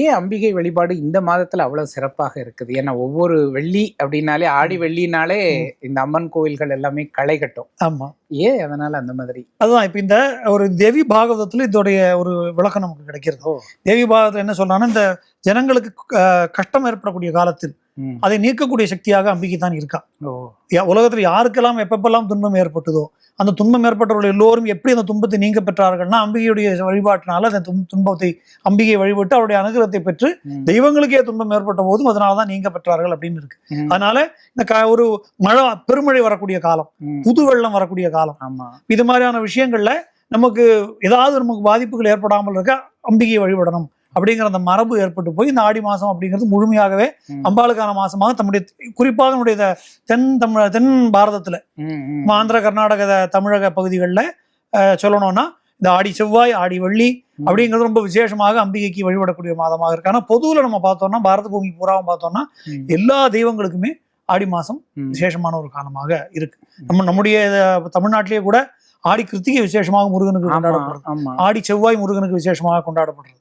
ஏன் அம்பிகை வழிபாடு இந்த மாதத்துல அவ்வளவு சிறப்பாக இருக்குது? ஏன்னா ஒவ்வொரு வெள்ளி அப்படின்னாலே, ஆடி வெள்ளினாலே இந்த அம்மன் கோவில்கள் எல்லாமே களை கட்டும். ஆமா, ஏன் அதனால அந்த மாதிரி? அதுதான் இப்ப இந்த ஒரு தேவி பாகவதத்துல இதோடைய ஒரு விளக்கம் நமக்கு கிடைக்கிறது. தேவி பாகவதத்துல என்ன சொல்றாங்கன்னா, இந்த ஜனங்களுக்கு கஷ்டம் ஏற்படக்கூடிய காலத்தில் அதை நீக்கக்கூடிய சக்தியாக அம்பிகை தான் இருக்கா. உலகத்துல யாருக்கெல்லாம் எப்பப்பெல்லாம் துன்பம் ஏற்பட்டதோ, அந்த துன்பம் ஏற்பட்டவர்கள் எல்லோரும் எப்படி அந்த துன்பத்தை நீங்க பெற்றார்கள்னா, அம்பிகையுடைய வழிபாட்டினால அந்த துன்பத்தை அம்பிகை வழிபட்டு அவருடைய அனுகிரகத்தை பெற்று தெய்வங்களுக்கே துன்பம் ஏற்பட்ட போதும் அதனாலதான் நீங்க பெற்றார்கள் அப்படின்னு இருக்கு. அதனால இந்த ஒரு மழை, பெருமழை வரக்கூடிய காலம், புது வெள்ளம் வரக்கூடிய காலம், இது மாதிரியான விஷயங்கள்ல நமக்கு ஏதாவது நமக்கு பாதிப்புகள் ஏற்படாமல் இருக்க அம்பிகையை வழிபடணும் அப்படிங்கிற அந்த மரபு ஏற்பட்டு போய் இந்த ஆடி மாசம் அப்படிங்கிறது முழுமையாகவே அம்பாளுக்கான மாசமாக தம்முடைய குறிப்பாக நம்முடைய தென் பாரதத்துல ஆந்திர, கர்நாடக, தமிழக பகுதிகளில் சொல்லணும்னா இந்த ஆடி செவ்வாய், ஆடி வெள்ளி அப்படிங்கிறது ரொம்ப விசேஷமாக அம்பிகைக்கு வழிபடக்கூடிய மாதமாக இருக்கு. ஆனா பொதுவில் நம்ம பார்த்தோம்னா, பாரத பூமி பூராவும் பார்த்தோம்னா எல்லா தெய்வங்களுக்குமே ஆடி மாசம் விசேஷமான ஒரு காலமாக இருக்கு. நம்முடைய தமிழ்நாட்டிலேயே கூட ஆடி கிருத்திகை விசேஷமாக முருகனுக்கு கொண்டாடப்படுறது, ஆடி செவ்வாய் முருகனுக்கு விசேஷமாக கொண்டாடப்படுறது.